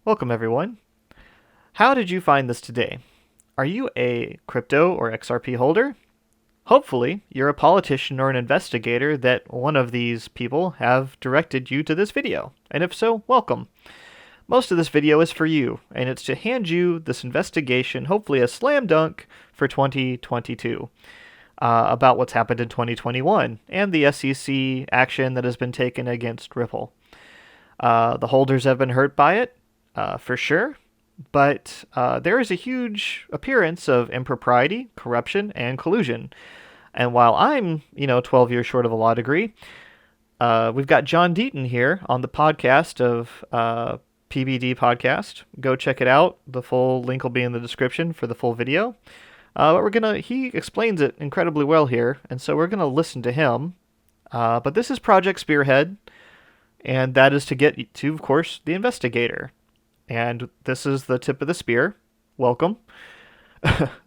Welcome, everyone. How did you find this today? Are you a crypto or XRP holder? Hopefully, you're a politician or an investigator that one of these people have directed you to this video. And if so, welcome. Most of this video is for you, and it's to hand you this investigation, hopefully a slam dunk for 2022, about what's happened in 2021 and the SEC action that has been taken against Ripple. The holders have been hurt by it, for sure, but there is a huge appearance of impropriety, corruption, and collusion. And while I'm, 12 years short of a law degree, we've got John Deaton here on the podcast of PBD Podcast. Go check it out. The full link will be in the description for the full video. But he explains it incredibly well here, and so we're gonna listen to him. But this is Project Spearhead, and that is to get to, of course, the investigator. And this is the tip of the spear. Welcome.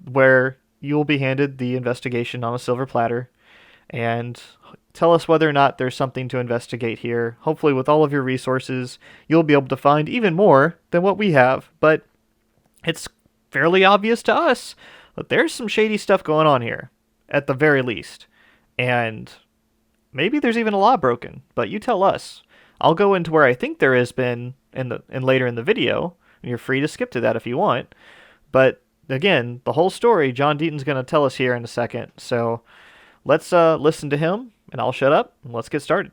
Where you'll be handed the investigation on a silver platter and tell us whether or not there's something to investigate here. Hopefully, with all of your resources, you'll be able to find even more than what we have. But it's fairly obvious to us that there's some shady stuff going on here, at the very least. And maybe there's even a law broken, but you tell us. I'll go into where I think there has been later in the video, and you're free to skip to that if you want. But again, the whole story, John Deaton's going to tell us here in a second. So let's listen to him, and I'll shut up, and let's get started.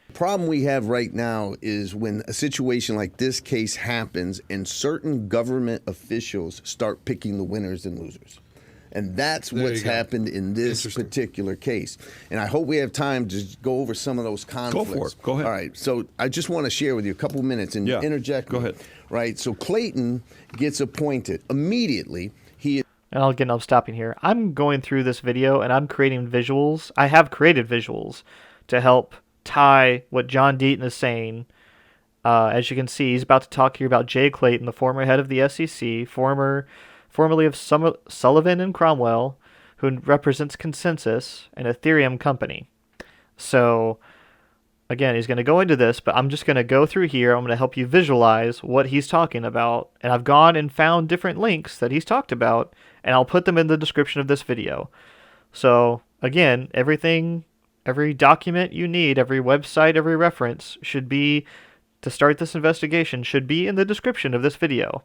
The problem we have right now is when a situation like this case happens and certain government officials start picking the winners and losers. And that's what's happened in this particular case. And I hope we have time to go over some of those conflicts. Go for it. Go ahead. All right. So I just want to share with you a couple minutes and interject. Go ahead. Right. So Clayton gets appointed immediately. I'm stopping here. I'm going through this video and I'm creating visuals. I have created visuals to help tie what John Deaton is saying. As you can see, he's about to talk here about Jay Clayton, the former head of the SEC, formerly of Sullivan and Cromwell, who represents Consensus, an Ethereum company. So, again, he's going to go into this, but I'm just going to go through here. I'm going to help you visualize what he's talking about. And I've gone and found different links that he's talked about, and I'll put them in the description of this video. So, again, every document you need, every website, every reference should be, to start this investigation, should be in the description of this video.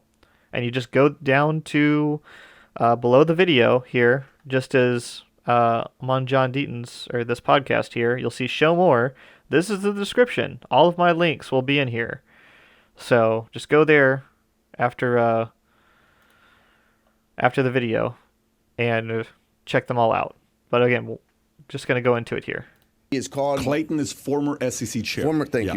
And you just go down to below the video here, just as I'm on John Deaton's, or this podcast here, you'll see show more. This is the description. All of my links will be in here. So just go there after the video and check them all out. But again, we're just going to go into it here. Is called Clayton is former SEC chair.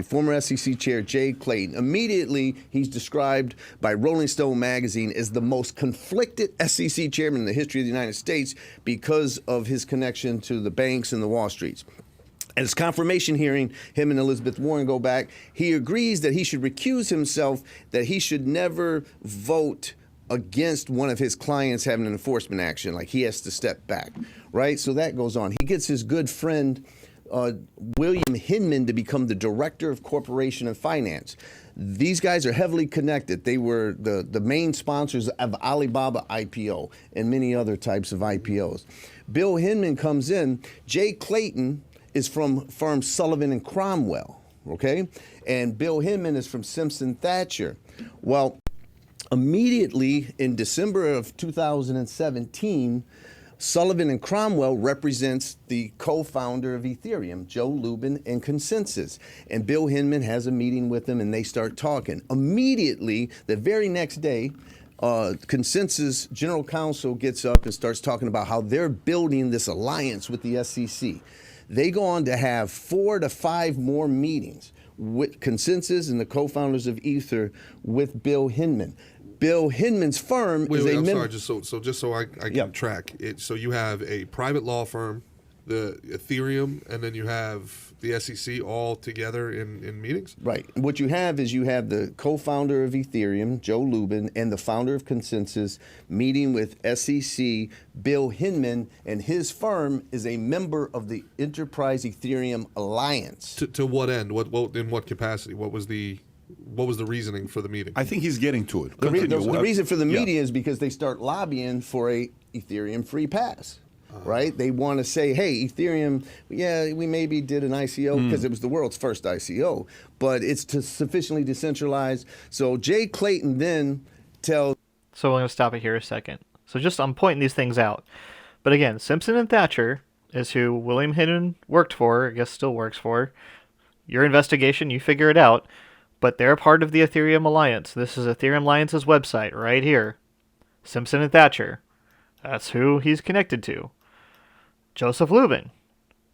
Former SEC chair Jay Clayton. Immediately, he's described by Rolling Stone magazine as the most conflicted SEC chairman in the history of the United States because of his connection to the banks and the Wall Streets. At his confirmation hearing, him and Elizabeth Warren go back. He agrees that he should recuse himself, that he should never vote against one of his clients having an enforcement action, like he has to step back, right? So that goes on. He gets his good friend William Hinman to become the director of corporation and finance. These guys are heavily connected. They were the main sponsors of Alibaba IPO and many other types of IPOs. Bill Hinman comes in. Jay Clayton is from firm Sullivan and Cromwell, okay? And Bill Hinman is from Simpson Thacher. Well, immediately in December of 2017, Sullivan and Cromwell represents the co-founder of Ethereum, Joe Lubin, and Consensus. And Bill Hinman has a meeting with them, and they start talking. Immediately, the very next day, Consensus general counsel gets up and starts talking about how they're building this alliance with the SEC. They go on to have 4 to 5 more meetings with Consensus and the co-founders of Ether with Bill Hinman. Bill Hinman's firm is a member. Just so I can track it. So you have a private law firm, the Ethereum, and then you have the SEC all together in meetings? Right. What you have is you have the co-founder of Ethereum, Joe Lubin, and the founder of Consensus meeting with SEC, Bill Hinman, and his firm is a member of the Enterprise Ethereum Alliance. To what end? What in what capacity? What was the what was the reasoning for the meeting? I think he's getting to it. The Continue. reason for the Yeah. meeting is because they start lobbying for a Ethereum free pass. Right? They want to say, hey, Ethereum, yeah, we maybe did an ICO because it was the world's first ICO, but it's sufficiently decentralized. So Jay Clayton then tells. So I'm going to stop it here a second. So I'm pointing these things out. But again, Simpson and Thatcher is who William Hinton worked for, I guess still works for. Your investigation, you figure it out. But they're part of the Ethereum Alliance. This is Ethereum Alliance's website right here. Simpson and Thatcher. That's who he's connected to. Joseph Lubin.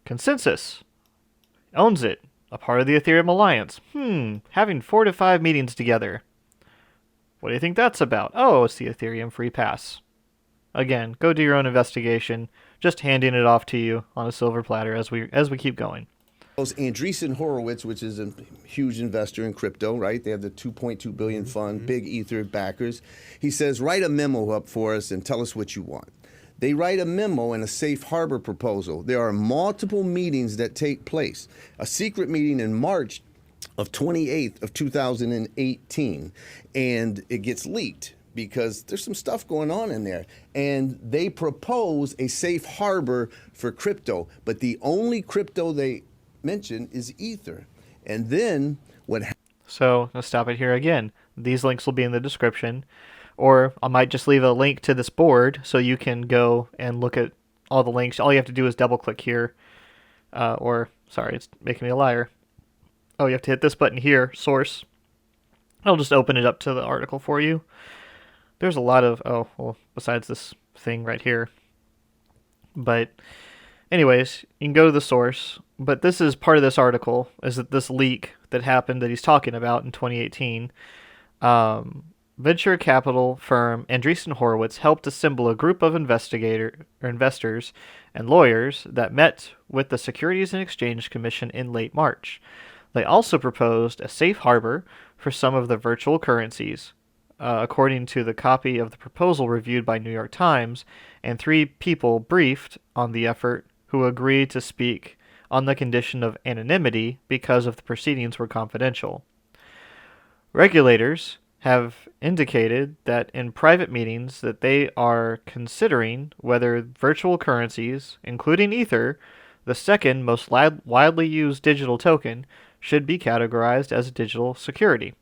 Consensus. Owns it. A part of the Ethereum Alliance. Having 4 to 5 meetings together. What do you think that's about? Oh, it's the Ethereum free pass. Again, go do your own investigation. Just handing it off to you on a silver platter as we keep going. Andreessen Horowitz, which is a huge investor in crypto, right? They have the $2.2 billion fund, big Ether backers. He says, write a memo up for us and tell us what you want. They write a memo and a safe harbor proposal. There are multiple meetings that take place. A secret meeting in March of 28th of 2018, and it gets leaked because there's some stuff going on in there. And they propose a safe harbor for crypto, but the only crypto they mention is Ether. And then So let's stop it here again. These links will be in the description. Or I might just leave a link to this board so you can go and look at all the links. All you have to do is double click here. Sorry, it's making me a liar. Oh, you have to hit this button here, source. I'll just open it up to the article for you. There's a lot of, besides this thing right here. But anyways, you can go to the source. But this is part of this article, is that this leak that happened that he's talking about in 2018. Venture capital firm Andreessen Horowitz helped assemble a group of investors and lawyers that met with the Securities and Exchange Commission in late March. They also proposed a safe harbor for some of the virtual currencies, according to the copy of the proposal reviewed by New York Times, and 3 people briefed on the effort who agreed to speak on the condition of anonymity because of the proceedings were confidential. Regulators have indicated that in private meetings that they are considering whether virtual currencies, including Ether, the second most widely used digital token, should be categorized as a digital security.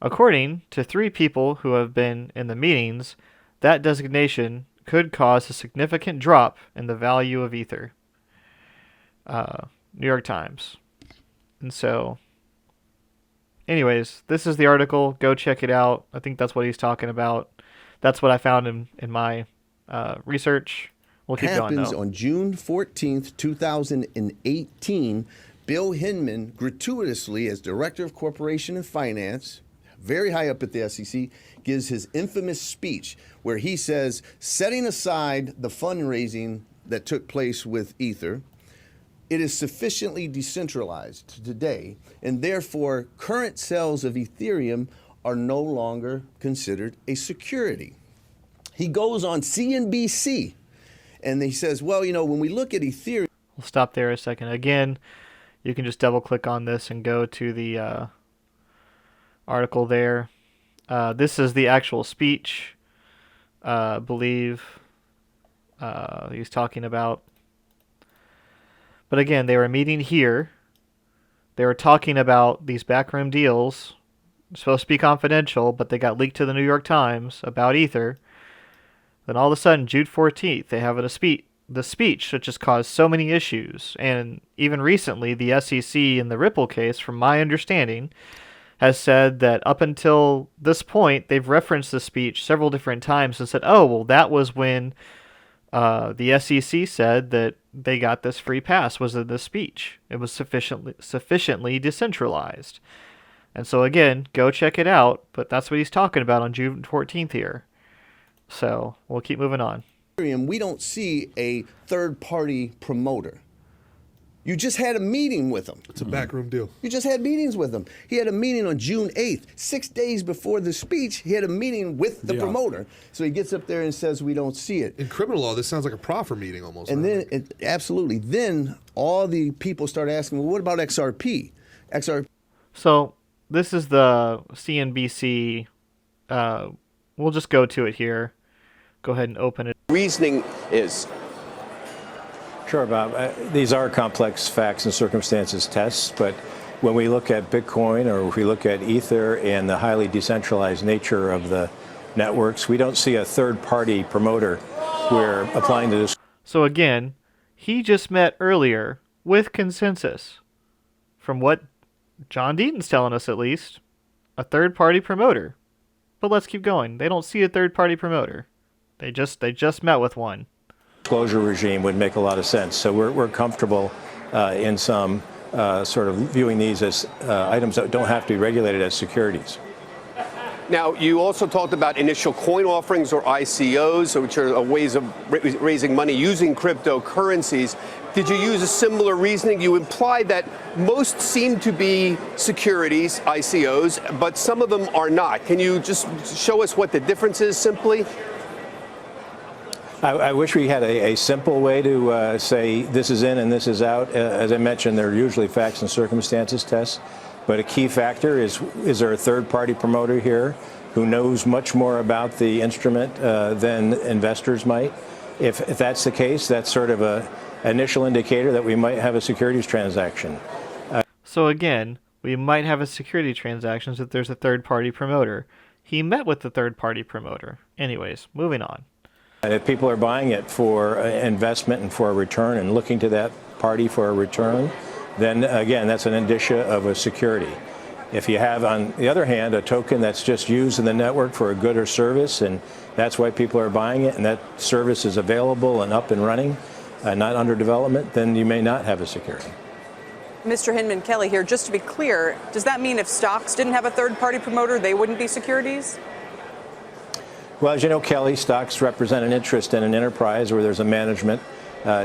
According to 3 people who have been in the meetings, that designation could cause a significant drop in the value of Ether. New York Times. And so, anyways, this is the article. Go check it out. I think that's what he's talking about. That's what I found in my research. We'll keep going, though. Happens on June 14th, 2018. Bill Hinman, gratuitously as Director of Corporation and Finance, very high up at the SEC, gives his infamous speech where he says, setting aside the fundraising that took place with Ether, it is sufficiently decentralized today, and therefore current sales of Ethereum are no longer considered a security. He goes on CNBC, and he says, well, when we look at Ethereum... We'll stop there a second. Again, you can just double-click on this and go to the article there. This is the actual speech, believe he's talking about. But again, they were meeting here. They were talking about these backroom deals. Supposed to be confidential, but they got leaked to the New York Times about Ether. Then all of a sudden, June 14th, they have the speech that just caused so many issues. And even recently, the SEC in the Ripple case, from my understanding, has said that up until this point, they've referenced the speech several different times and said, oh, well, that was when the SEC said that they got this free pass was in this speech. It was sufficiently decentralized. And so again, go check it out, but that's what he's talking about on June 14th here. So we'll keep moving on. We don't see a third-party promoter. You just had a meeting with him. It's a backroom deal. You just had meetings with him. He had a meeting on June 8th. 6 days before the speech, he had a meeting with the promoter. So he gets up there and says, we don't see it. In criminal law, this sounds like a proffer meeting almost. And then, absolutely. Then all the people start asking, well, what about XRP? So this is the CNBC. We'll just go to it here. Go ahead and open it. Reasoning is. Sure, Bob. These are complex facts and circumstances tests, but when we look at Bitcoin or if we look at Ether and the highly decentralized nature of the networks, we don't see a third-party promoter. We're applying to this. So again, he just met earlier with consensus. From what John Deaton's telling us, at least, a third-party promoter. But let's keep going. They don't see a third-party promoter. They just met with one. Disclosure regime would make a lot of sense. So we're comfortable in some sort of viewing these as items that don't have to be regulated as securities. Now, you also talked about initial coin offerings or ICOs, which are ways of raising money using cryptocurrencies. Did you use a similar reasoning? You implied that most seem to be securities, ICOs, but some of them are not. Can you just show us what the difference is simply? I wish we had a simple way to say this is in and this is out. As I mentioned, they're usually facts and circumstances tests. But a key factor is there a third-party promoter here who knows much more about the instrument than investors might? If that's the case, that's sort of an initial indicator that we might have a securities transaction. So again, we might have a security transaction if there's a third-party promoter. He met with the third-party promoter. Anyways, moving on. And if people are buying it for investment and for a return and looking to that party for a return, then again, that's an indicia of a security. If you have, on the other hand, a token that's just used in the network for a good or service, and that's why people are buying it, and that service is available and up and running, not under development, then you may not have a security. Mr. Hinman Kelly here, just to be clear, does that mean if stocks didn't have a third-party promoter, they wouldn't be securities? Well, as you know, Kelly, stocks represent an interest in an enterprise where there's a management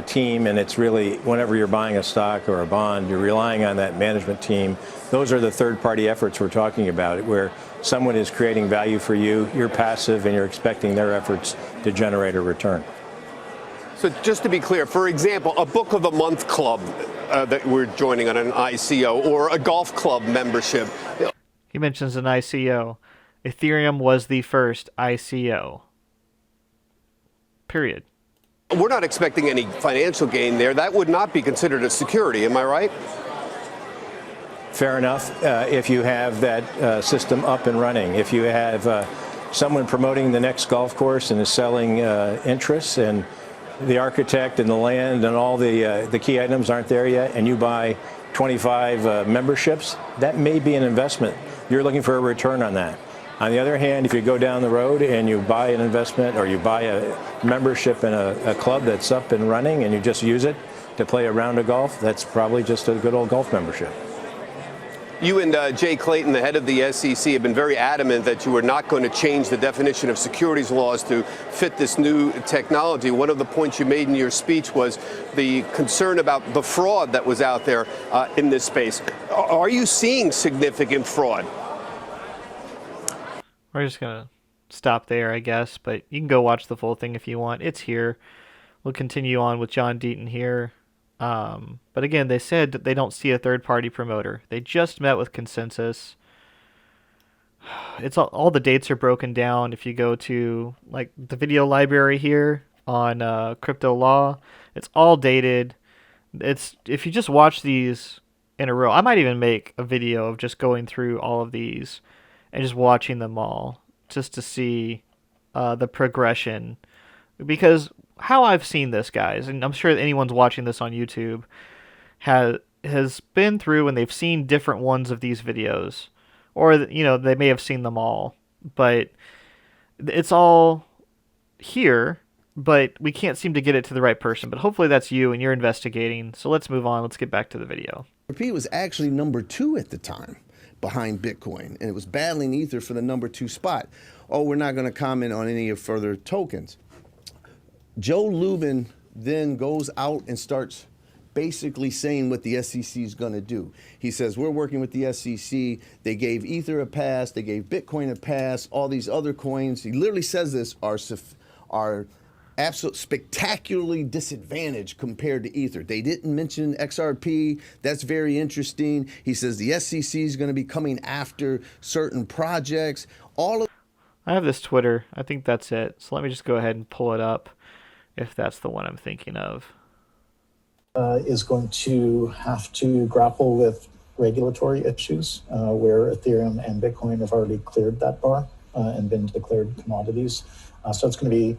team, and it's really, whenever you're buying a stock or a bond, you're relying on that management team. Those are the third-party efforts we're talking about, where someone is creating value for you, you're passive, and you're expecting their efforts to generate a return. So just to be clear, for example, a book of the month club that we're joining on an ICO or a golf club membership. He mentions an ICO. Ethereum was the first ICO. Period. We're not expecting any financial gain there. That would not be considered a security, am I right? Fair enough. If you have that system up and running, if you have someone promoting the next golf course and is selling interests, and the architect and the land and all the key items aren't there yet, and you buy 25 memberships, that may be an investment. You're looking for a return on that. On the other hand, if you go down the road and you buy an investment or you buy a membership in a club that's up and running and you just use it to play a round of golf, that's probably just a good old golf membership. You and Jay Clayton, the head of the SEC, have been very adamant that you are not going to change the definition of securities laws to fit this new technology. One of the points you made in your speech was the concern about the fraud that was out there in this space. Are you seeing significant fraud? We're just going to stop there, I guess, but you can go watch the full thing if you want. It's here. We'll continue on with John Deaton here. But again, they said that they don't see a third-party promoter. They just met with consensus. It's all the dates are broken down. If you go to like the video library here on crypto law, it's all dated. It's if you just watch these in a row, I might even make a video of just going through all of these and just watching them all just to see the progression. Because how I've seen this, guys, and I'm sure anyone's watching this on YouTube has been through and they've seen different ones of these videos. Or, they may have seen them all. But it's all here, but we can't seem to get it to the right person. But hopefully that's you and you're investigating. So let's move on. Let's get back to the video. XRP was actually number 2 at the time behind Bitcoin, and it was battling Ether for the number 2 spot. Oh, we're not going to comment on any of further tokens. Joe Lubin then goes out and starts basically saying what the SEC is going to do. He says, we're working with the SEC. They gave Ether a pass. They gave Bitcoin a pass. All these other coins. He literally says this are absolutely spectacularly disadvantaged compared to Ether. They didn't mention XRP. That's very interesting. He says the SEC is going to be coming after certain projects. All of I have this Twitter. I think that's it. So let me just go ahead and pull it up if that's the one I'm thinking of. Is going to have to grapple with regulatory issues where Ethereum and Bitcoin have already cleared that bar and been declared commodities. So it's going to be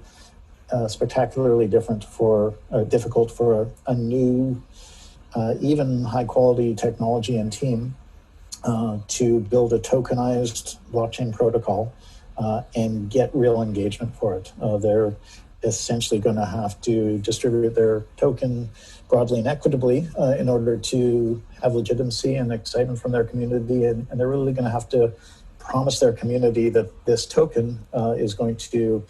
spectacularly difficult for a new, even high quality technology and team to build a tokenized blockchain protocol and get real engagement for it. They're essentially going to have to distribute their token broadly and equitably in order to have legitimacy and excitement from their community. And they're really going to have to promise their community that this token is going to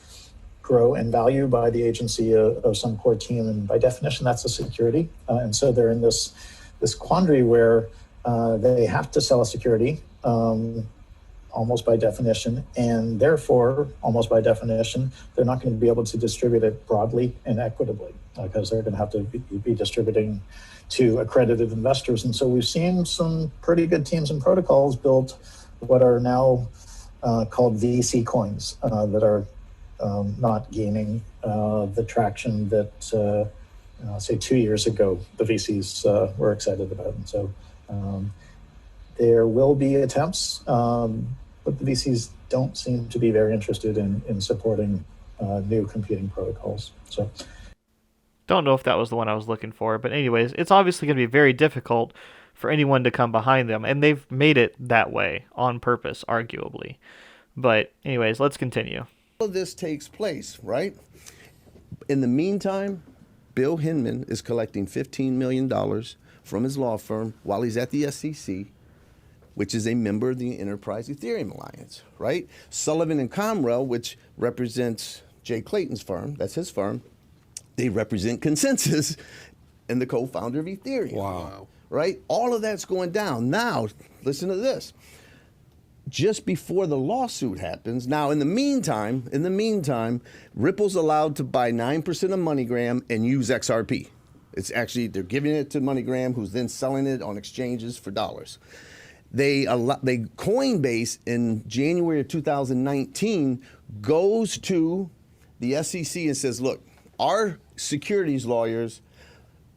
grow in value by the agency of some core team. And by definition, that's a security. And so they're in this quandary where they have to sell a security almost by definition, and therefore, almost by definition, they're not going to be able to distribute it broadly and equitably because they're going to have to be distributing to accredited investors. And so we've seen some pretty good teams and protocols build what are now called VC coins that are not gaining the traction that, say, 2 years ago, the VCs were excited about. And so there will be attempts, but the VCs don't seem to be very interested in supporting new competing protocols. So, don't know if that was the one I was looking for, but anyways, it's obviously going to be very difficult for anyone to come behind them, and they've made it that way on purpose, arguably. But anyways, let's continue. of this takes place, right? In the meantime, Bill Hinman is collecting $15 million from his law firm while he's at the SEC, which is a member of the Enterprise Ethereum Alliance, right? Sullivan and Comrell, which represents Jay Clayton's firm, that's his firm, they represent Consensus and the co-founder of Ethereum. Wow. Right? All of that's going down. Now, listen to this. Just before the lawsuit happens, now in the meantime, Ripple's allowed to buy 9% of MoneyGram and use XRP. It's actually, they're giving it to MoneyGram, who's then selling it on exchanges for dollars. They Coinbase in January of 2019 goes to the SEC and says, look, our securities lawyers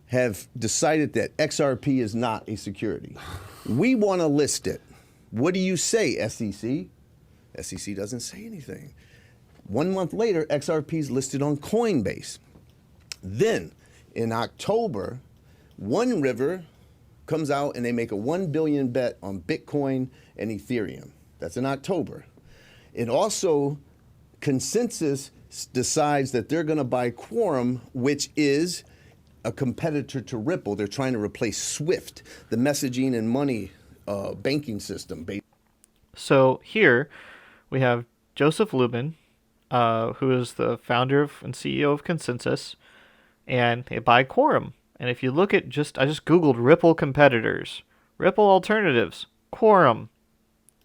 have decided that XRP is not a security. We want to list it. What do you say, SEC? SEC doesn't say anything. 1 month later, XRP is listed on Coinbase. Then, in October, One River comes out and they make a $1 billion bet on Bitcoin and Ethereum. That's in October. It also, Consensus decides that they're going to buy Quorum, which is a competitor to Ripple. They're trying to replace SWIFT, the messaging and money banking system. So here we have Joseph Lubin, who is the founder and CEO of Consensus, and they buy Quorum. And if you look at I just Googled Ripple competitors, Ripple alternatives, Quorum.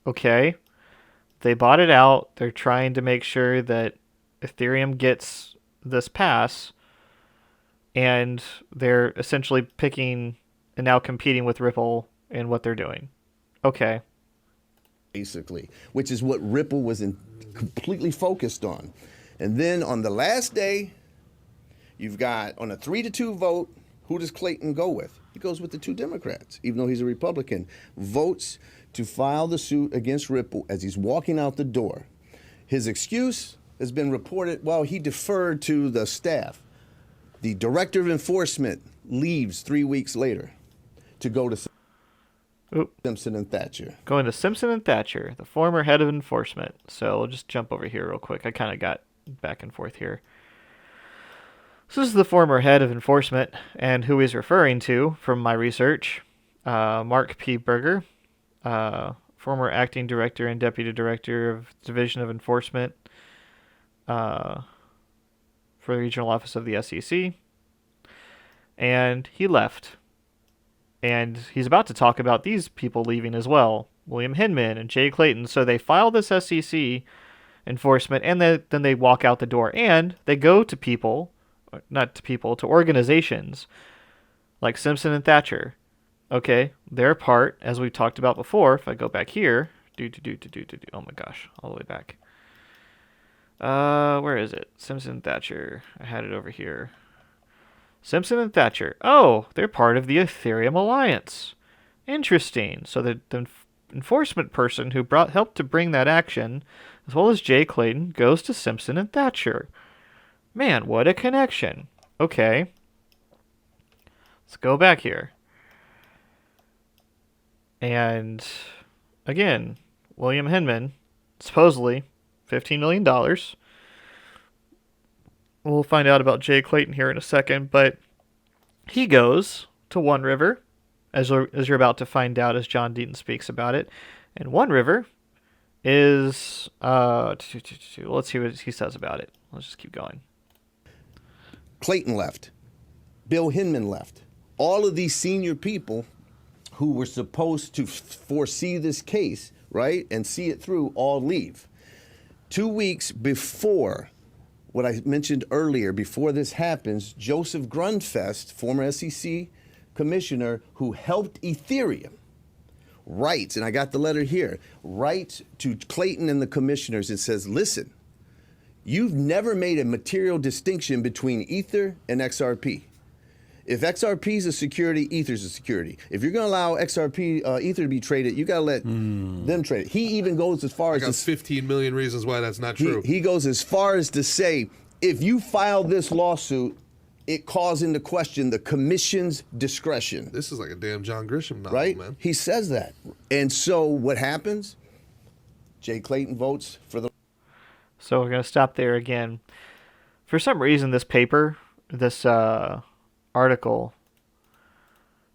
Okay. They bought it out. They're trying to make sure that Ethereum gets this pass, and they're essentially picking and now competing with Ripple in what they're doing. Okay. Basically, which is what Ripple was completely focused on. And then on the last day, you've got on a 3-2 vote, who does Clayton go with? He goes with the two Democrats, even though he's a Republican. Votes to file the suit against Ripple as he's walking out the door. His excuse has been reported, well, he deferred to the staff. The director of enforcement leaves 3 weeks later to go to Simpson and Thatcher. Going to Simpson and Thatcher, the former head of enforcement. So we'll just jump over here real quick. I kind of got back and forth here. So this is the former head of enforcement, and who he's referring to from my research, Mark P. Berger, former acting director and deputy director of Division of Enforcement for the regional office of the SEC. And he left. And he's about to talk about these people leaving as well, William Hinman and Jay Clayton. So they filed this SEC enforcement, and then they walk out the door. And they go to people, not to people, to organizations like Simpson and Thatcher. Okay, they're part, as we talked about before. If I go back here, oh my gosh, all the way back. Where is it? Simpson and Thatcher. I had it over here. Simpson and Thatcher. Oh, they're part of the Ethereum Alliance. Interesting. So the enforcement person who helped to bring that action, as well as Jay Clayton, goes to Simpson and Thatcher. Man, what a connection. Okay. Let's go back here. And again, William Hinman, supposedly $15 million. We'll find out about Jay Clayton here in a second, but he goes to One River, as you're about to find out as John Deaton speaks about it. And One River is, let's see what he says about it. Let's just keep going. Clayton left. Bill Hinman left. All of these senior people who were supposed to foresee this case, right, and see it through, all leave. 2 weeks before what I mentioned earlier, before this happens, Joseph Grunfest, former SEC commissioner who helped Ethereum, writes, and I got the letter here, writes to Clayton and the commissioners and says, listen, you've never made a material distinction between Ether and XRP. If XRP is a security, Ether's a security. If you're going to allow XRP, Ether to be traded, you got to let them trade it. He even goes as far I as got 15 million reasons why that's not true. he goes as far as to say, if you file this lawsuit, it calls into question the commission's discretion. This is like a damn John Grisham novel, Right? man. He says that. And so what happens? Jay Clayton votes for the... So we're going to stop there again. For some reason, this paper, this article,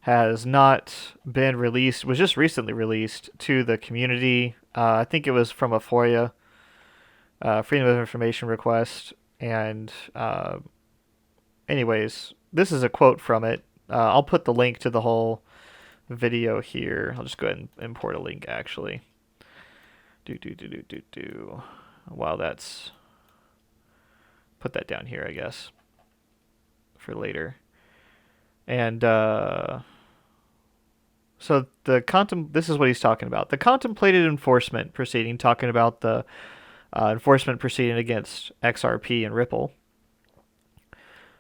has not been released, was just recently released to the community. I think it was from a FOIA, Freedom of Information request. And anyways, this is a quote from it. I'll put the link to the whole video here. I'll just go ahead and import a link, actually. While that's... Put that down here, I guess, for later. And so this is what he's talking about. The contemplated enforcement proceeding, talking about the enforcement proceeding against XRP and Ripple.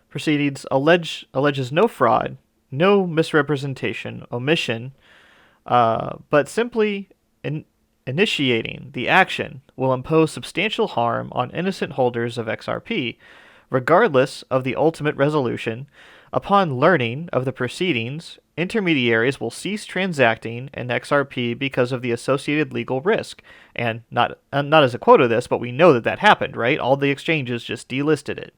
Proceedings alleges no fraud, no misrepresentation, omission, but simply initiating the action will impose substantial harm on innocent holders of XRP, regardless of the ultimate resolution. Upon learning of the proceedings, intermediaries will cease transacting in XRP because of the associated legal risk. And not as a quote of this, but we know that happened, right? All the exchanges just delisted it.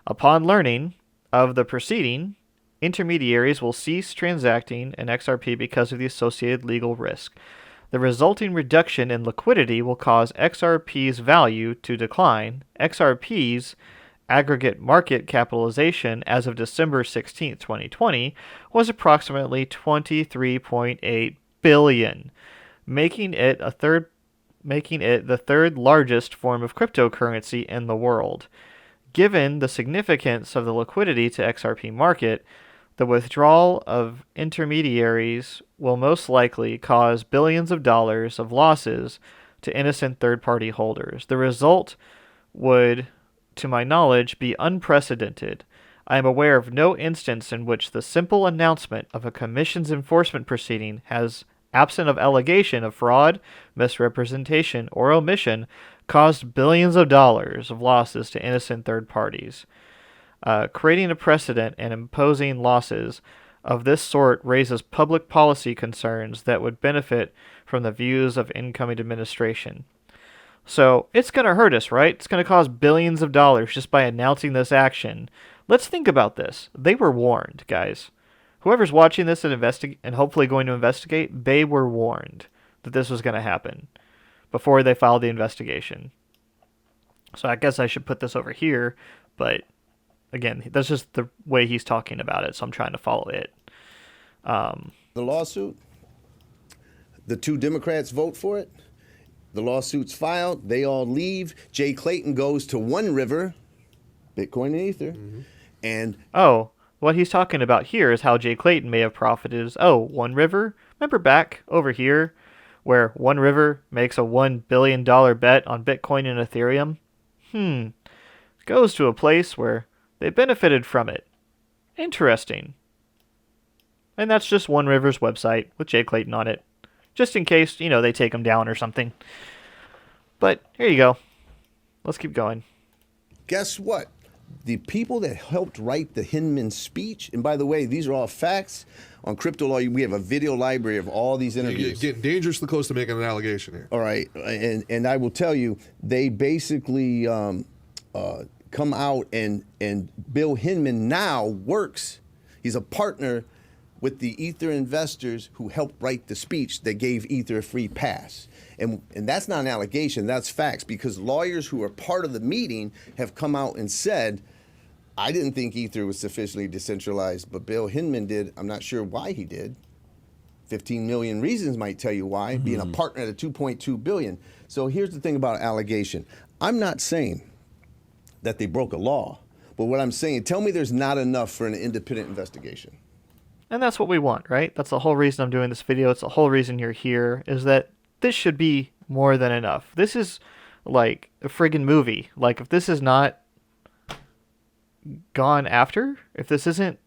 Upon learning of the proceeding, intermediaries will cease transacting in XRP because of the associated legal risk. The resulting reduction in liquidity will cause XRP's value to decline. XRP's aggregate market capitalization as of December 16, 2020, was approximately $23.8 billion, making it the third largest form of cryptocurrency in the world. Given the significance of the liquidity to XRP market, the withdrawal of intermediaries will most likely cause billions of dollars of losses to innocent third-party holders. The result would, to my knowledge, be unprecedented. I am aware of no instance in which the simple announcement of a commission's enforcement proceeding has, absent of allegation of fraud, misrepresentation, or omission, caused billions of dollars of losses to innocent third parties. Creating a precedent and imposing losses of this sort raises public policy concerns that would benefit from the views of incoming administration. So it's going to hurt us, right? It's going to cost billions of dollars just by announcing this action. Let's think about this. They were warned, guys. Whoever's watching this and hopefully going to investigate, they were warned that this was going to happen before they filed the investigation. So I guess I should put this over here, but again, that's just the way he's talking about it, so I'm trying to follow it. The lawsuit, the two Democrats vote for it. The lawsuit's filed. They all leave. Jay Clayton goes to One River, Bitcoin and Ether, and Oh, what he's talking about here is how Jay Clayton may have profited is, oh, One River? Remember back over here where One River makes a $1 billion bet on Bitcoin and Ethereum? Goes to a place where they benefited from it. Interesting. And that's just One River's website with Jay Clayton on it. Just in case, they take him down or something. But here you go. Let's keep going. guess what? The people that helped write the Hinman speech, and by the way, these are all facts on Crypto Law. We have a video library of all these interviews. You're getting dangerously close to making an allegation here. All right, and I will tell you, they basically come out and Bill Hinman now works. He's a partner with the Ether investors who helped write the speech that gave Ether a free pass. And that's not an allegation, that's facts, because lawyers who are part of the meeting have come out and said, I didn't think Ether was sufficiently decentralized, but Bill Hinman did. I'm not sure why he did. 15 million reasons might tell you why, being a partner at a 2.2 billion. So here's the thing about allegation. I'm not saying that they broke a law, but what I'm saying, tell me there's not enough for an independent investigation. And that's what we want, right? That's the whole reason I'm doing this video. It's the whole reason you're here, is that this should be more than enough. This is like a friggin' movie. Like, if this is not gone after, if this isn't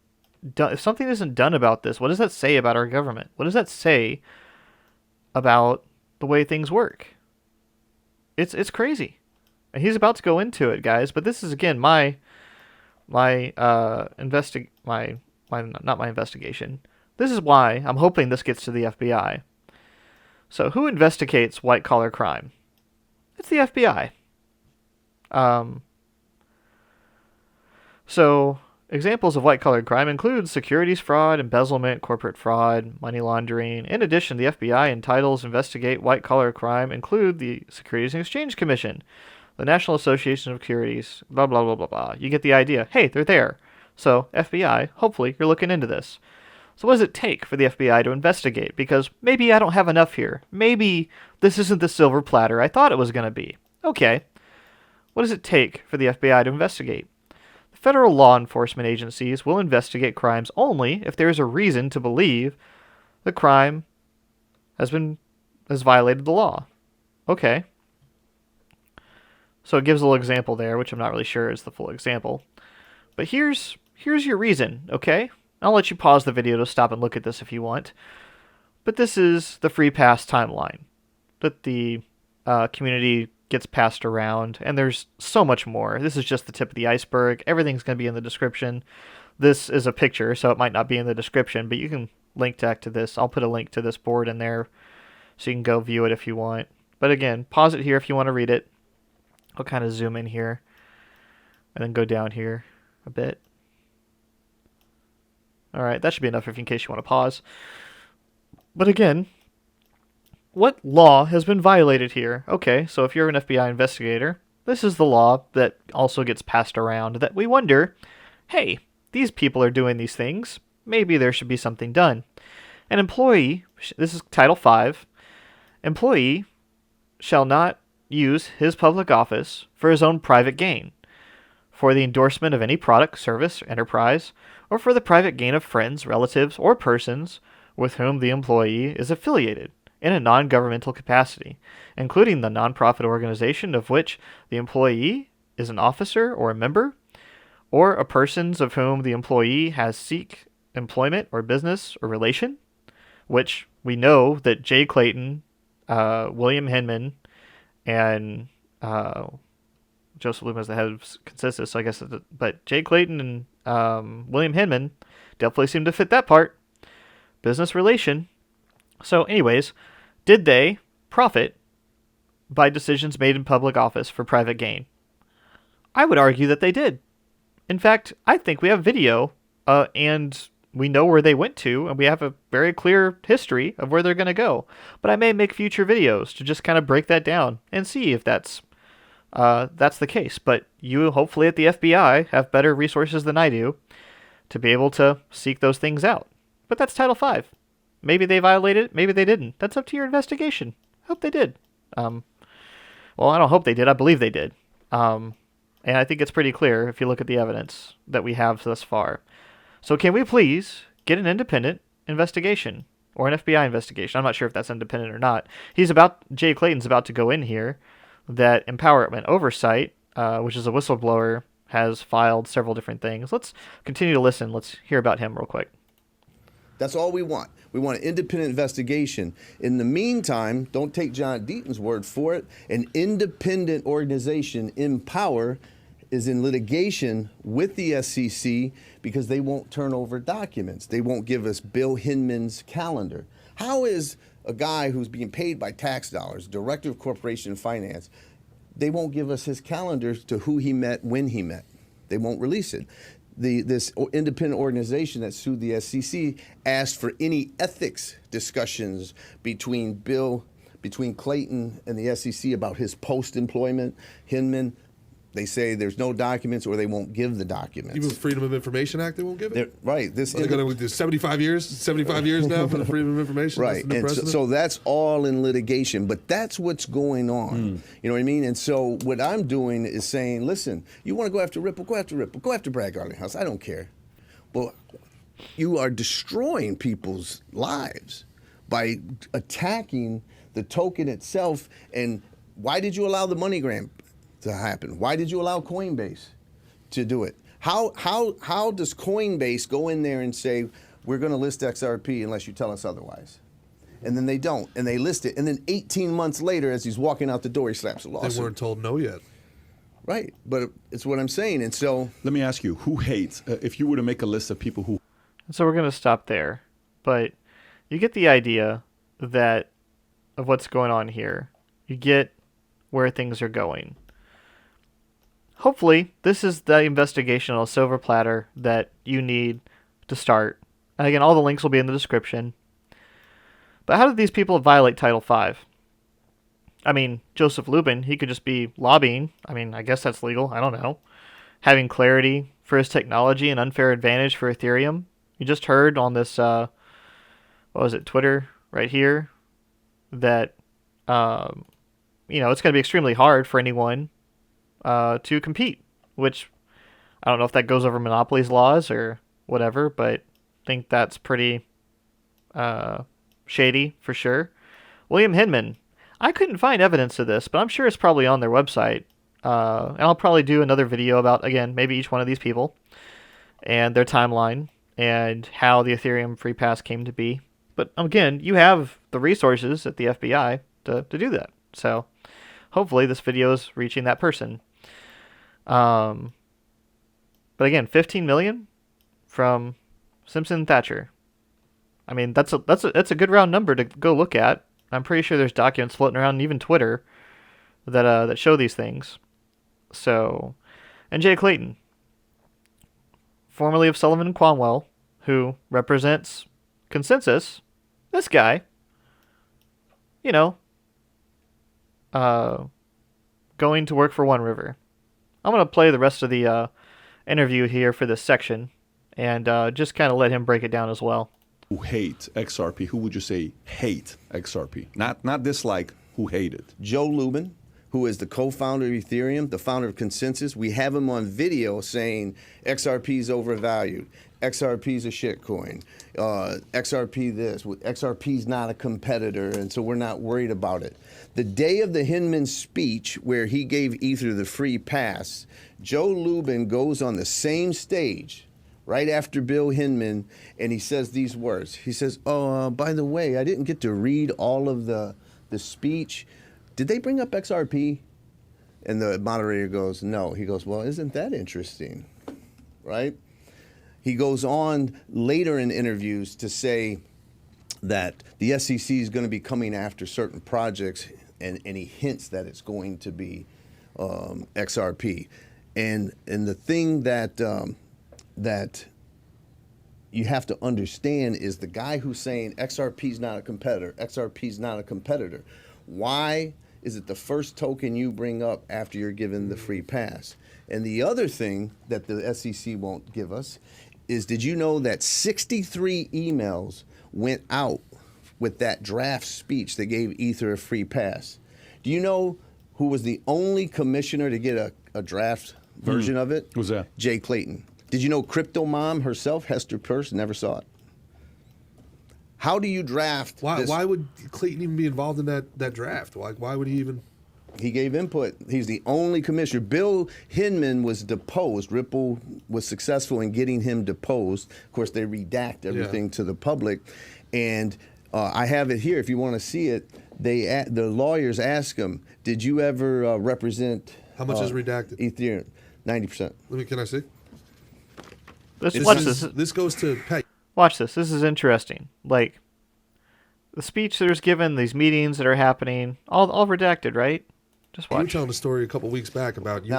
done, if something isn't done about this, what does that say about our government? What does that say about the way things work? It's crazy. And he's about to go into it, guys, but this is, again, not my investigation. This is why I'm hoping this gets to the FBI. So who investigates white-collar crime? It's the FBI. So examples of white-collar crime include securities fraud, embezzlement, corporate fraud, money laundering. In addition, the FBI and titles investigate white-collar crime include the Securities and Exchange Commission, the National Association of Securities, blah, blah, blah, blah, blah. You get the idea. Hey, they're there. So, FBI, hopefully you're looking into this. So what does it take for the FBI to investigate? Because maybe I don't have enough here. Maybe this isn't the silver platter I thought it was going to be. Okay. What does it take for the FBI to investigate? The federal law enforcement agencies will investigate crimes only if there is a reason to believe the crime has violated the law. Okay. So it gives a little example there, which I'm not really sure is the full example. But here's your reason, okay? I'll let you pause the video to stop and look at this if you want. But this is the free pass timeline that the community gets passed around, and there's so much more. This is just the tip of the iceberg. Everything's going to be in the description. This is a picture, so it might not be in the description, but you can link back to this. I'll put a link to this board in there so you can go view it if you want. But again, pause it here if you want to read it. I'll kind of zoom in here and then go down here a bit. All right, that should be enough in case you want to pause. But again, what law has been violated here? Okay, so if you're an FBI investigator, this is the law that also gets passed around that we wonder, hey, these people are doing these things. Maybe there should be something done. An employee, this is Title V, employee shall not use his public office for his own private gain, for the endorsement of any product, service, enterprise, or for the private gain of friends, relatives, or persons with whom the employee is affiliated in a non-governmental capacity, including the nonprofit organization of which the employee is an officer or a member, or a persons of whom the employee has seek employment or business or relation, which we know that Jay Clayton, William Hinman, and Joseph Luma is the head of Consensus, so I guess, but Jay Clayton and William Hinman definitely seem to fit that part. Business relation. So anyways, did they profit by decisions made in public office for private gain? I would argue that they did. In fact, I think we have video, and we know where they went to, and we have a very clear history of where they're going to go. But I may make future videos to just kind of break that down and see if that's the case. But you, hopefully at the FBI, have better resources than I do to be able to seek those things out. But that's Title V. Maybe they violated it, maybe they didn't. That's up to your investigation. Hope they did. Well, I don't hope they did. I believe they did. And I think it's pretty clear if you look at the evidence that we have thus far. So can we please get an independent investigation or an FBI investigation? I'm not sure if that's independent or not. Jay Clayton's about to go in here. That Empowerment Oversight, which is a whistleblower, has filed several different things. Let's continue to listen. Let's hear about him real quick. That's all we want. We want an independent investigation. In the meantime, don't take John Deaton's word for it. An independent organization, Empower, is in litigation with the SEC because they won't turn over documents. They won't give us Bill Hinman's calendar. How is a guy who's being paid by tax dollars, director of corporation finance, they won't give us his calendar to who he met, when he met. They won't release it. This independent organization that sued the SEC asked for any ethics discussions between Clayton and the SEC about his post-employment, Hinman. They say there's no documents or they won't give the documents. Even Freedom of Information Act, they won't give it? Right. They're going to do 75 years now for the Freedom of Information? Right. And so that's all in litigation, but that's what's going on. You know what I mean? And so what I'm doing is saying, listen, you want to go after Ripple, go after Ripple. Go after Brad Garlinghouse. I don't care. Well, you are destroying people's lives by attacking the token itself. And why did you allow the MoneyGram to happen? Why did you allow Coinbase to do it? How does Coinbase go in there and say, we're going to list XRP unless you tell us otherwise? And then they don't, and they list it. And then 18 months later, as he's walking out the door, he slaps a lawsuit. They weren't told no yet. Right, but it's what I'm saying. And so let me ask you, who hates, if you were to make a list of people who... So we're going to stop there. But you get the idea of what's going on here. You get where things are going. Hopefully, this is the investigation on a silver platter that you need to start. And again, all the links will be in the description. But how did these people violate Title V? I mean, Joseph Lubin, he could just be lobbying. I mean, I guess that's legal. I don't know. Having clarity for his technology and unfair advantage for Ethereum. You just heard on this, Twitter right here, that, it's going to be extremely hard for anyone to compete, which I don't know if that goes over monopolies laws or whatever, but I think that's pretty shady for sure. William Hinman. I couldn't find evidence of this, but I'm sure it's probably on their website. And I'll probably do another video about, again, maybe each one of these people and their timeline and how the Ethereum free pass came to be. But again, you have the resources at the FBI to do that. So hopefully this video is reaching that person. But again, 15 million from Simpson and Thatcher. I mean, that's a good round number to go look at. I'm pretty sure there's documents floating around, and even Twitter, that show these things. So, and Jay Clayton, formerly of Sullivan and Cromwell, who represents Consensus, this guy, going to work for One River. I'm going to play the rest of the interview here for this section, and just kind of let him break it down as well. Who hate XRP? Who would you say hate XRP? Not dislike, who hate it? Joe Lubin, who is the co-founder of Ethereum, the founder of Consensus. We have him on video saying XRP is overvalued. XRP is a shitcoin. XRP this. XRP is not a competitor, and so we're not worried about it. The day of the Hinman speech where he gave Ether the free pass, Joe Lubin goes on the same stage right after Bill Hinman, and he says these words. He says, by the way, I didn't get to read all of the speech. Did they bring up XRP? And the moderator goes, no. He goes, well, isn't that interesting, right? He goes on later in interviews to say that the SEC is going to be coming after certain projects, and he hints that it's going to be XRP. And the thing that you have to understand is the guy who's saying XRP is not a competitor, XRP is not a competitor. Why is it the first token you bring up after you're given the free pass? And the other thing that the SEC won't give us is, did you know that 63 emails went out with that draft speech that gave Ether a free pass? Do you know who was the only commissioner to get a draft version of it? Who's that? Jay Clayton. Did you know Crypto Mom herself, Hester Peirce, never saw it? How do you draft this? Why would Clayton even be involved in that draft? Why would he even? He gave input. He's the only commissioner. Bill Hinman was deposed. Ripple was successful in getting him deposed. Of course, they redact everything to the public. And I have it here if you want to see it. The lawyers ask him, did you ever represent... How much is redacted? Ethereum, 90%. Can I see? Watch this. This goes to Pat. Watch this. This is interesting. Like, the speech that was given, these meetings that are happening, all redacted, right? Just watch. You were telling a story a couple weeks back about you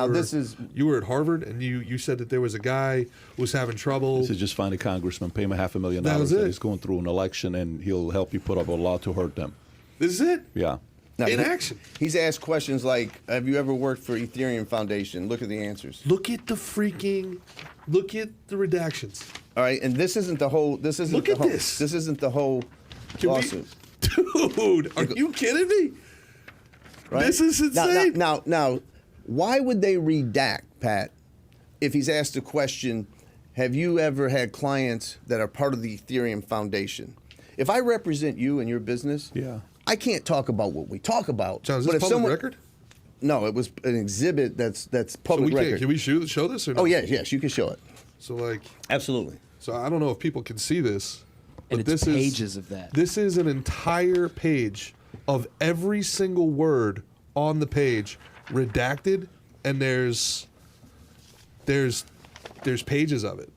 were at Harvard and you said that there was a guy who was having trouble. This is just find a congressman, pay him $500,000. That was it. He's going through an election, and he'll help you put up a law to hurt them. This is it? Yeah. Now, in action. He's asked questions like, have you ever worked for Ethereum Foundation? Look at the answers. Look at the redactions. All right, and this isn't the whole. This isn't. This isn't the whole lawsuit. Dude, are you kidding me? Right? This is insane. Now, why would they redact, Pat, if he's asked a question, have you ever had clients that are part of the Ethereum Foundation? If I represent you and your business, I can't talk about what we talk about. John, is this public record? No, it was an exhibit that's public record. Can we show this or no? Oh, yes, you can show it. So, absolutely. So I don't know if people can see this, but and it's pages of that. This is an entire page of every single word on the page redacted, and there's pages of it.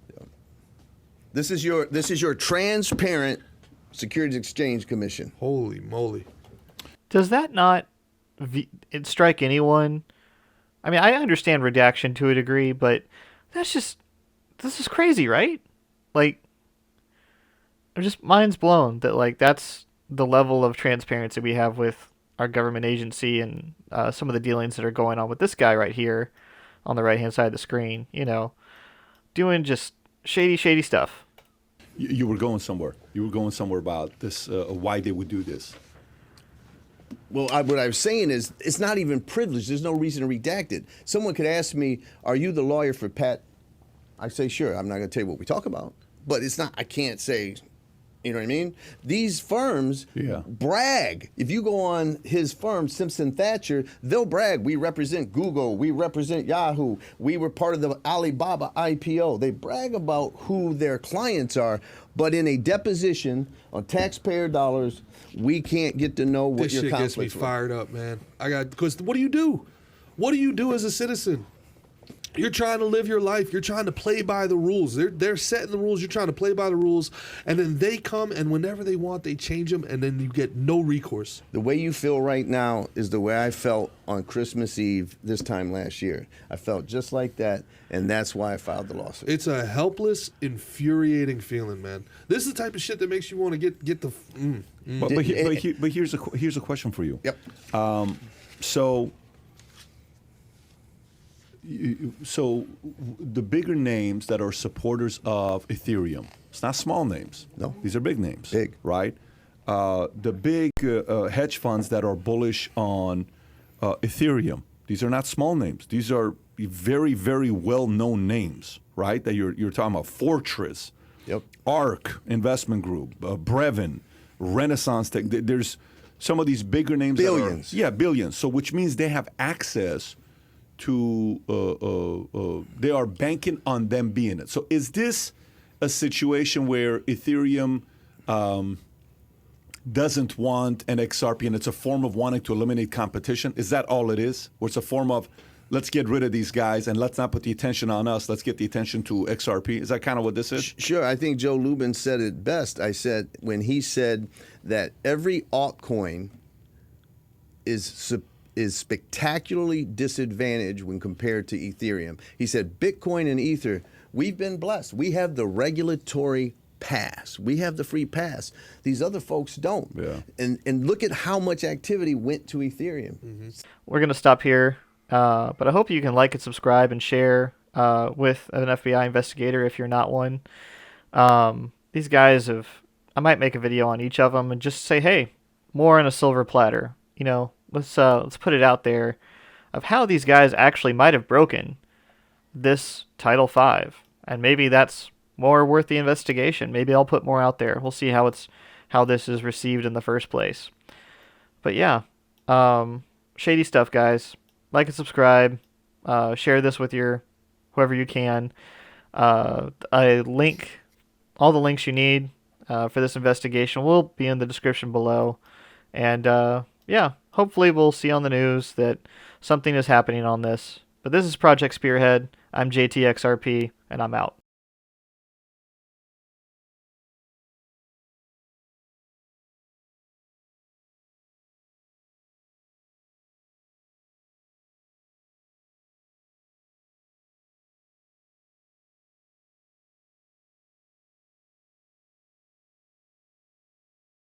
This is your transparent Securities Exchange Commission. Holy moly! Does that not strike anyone? I mean, I understand redaction to a degree, but this is crazy, right? Like, I'm just mind's blown that like that's the level of transparency we have with our government agency and some of the dealings that are going on with this guy right here on the right-hand side of the screen, doing just shady stuff. You were going somewhere. You were going somewhere about this, why they would do this. Well, what I was saying is it's not even privileged. There's no reason to redact it. Someone could ask me, are you the lawyer for Pat? I say, sure. I'm not going to tell you what we talk about. But it's not, I can't say, you know what I mean? These firms brag. If you go on his firm, Simpson Thatcher, they'll brag. We represent Google. We represent Yahoo. We were part of the Alibaba IPO. They brag about who their clients are. But in a deposition on taxpayer dollars, we can't get to know what your conflicts This shit gets me fired up, man. Because what do you do? What do you do as a citizen? You're trying to live your life. You're trying to play by the rules. They're setting the rules. You're trying to play by the rules. And then they come, and whenever they want, they change them, and then you get no recourse. The way you feel right now is the way I felt on Christmas Eve this time last year. I felt just like that, and that's why I filed the lawsuit. It's a helpless, infuriating feeling, man. This is the type of shit that makes you want to get the... But here's a question for you. Yep. So the bigger names that are supporters of Ethereum, it's not small names. No. These are big names. Big. Right? The big hedge funds that are bullish on Ethereum, these are not small names. These are very, very well-known names, right? That you're talking about Fortress, ARK Investment Group, Brevin, Renaissance Tech. There's some of these bigger names. Billions. Billions. So which means they have access to, they are banking on them being it. So is this a situation where Ethereum doesn't want an XRP and it's a form of wanting to eliminate competition? Is that all it is? Or it's a form of, let's get rid of these guys and let's not put the attention on us, let's get the attention to XRP? Is that kind of what this is? Sure. I think Joe Lubin said it best. I said, when he said that every altcoin is spectacularly disadvantaged when compared to Ethereum. He said, Bitcoin and Ether, we've been blessed. We have the regulatory pass. We have the free pass. These other folks don't. Yeah. And look at how much activity went to Ethereum. Mm-hmm. We're going to stop here, but I hope you can like and subscribe and share with an FBI investigator if you're not one. These guys I might make a video on each of them and just say, hey, more on a silver platter. let's put it out there of how these guys actually might have broken this Title V, and maybe that's more worth the investigation. Maybe I'll put more out there. We'll see how this is received in the first place. But yeah, shady stuff, guys. Like and subscribe. Share this with whoever you can. All the links you need for this investigation will be in the description below. And yeah, hopefully we'll see on the news that something is happening on this. But this is Project Spearhead. I'm JTXRP, and I'm out.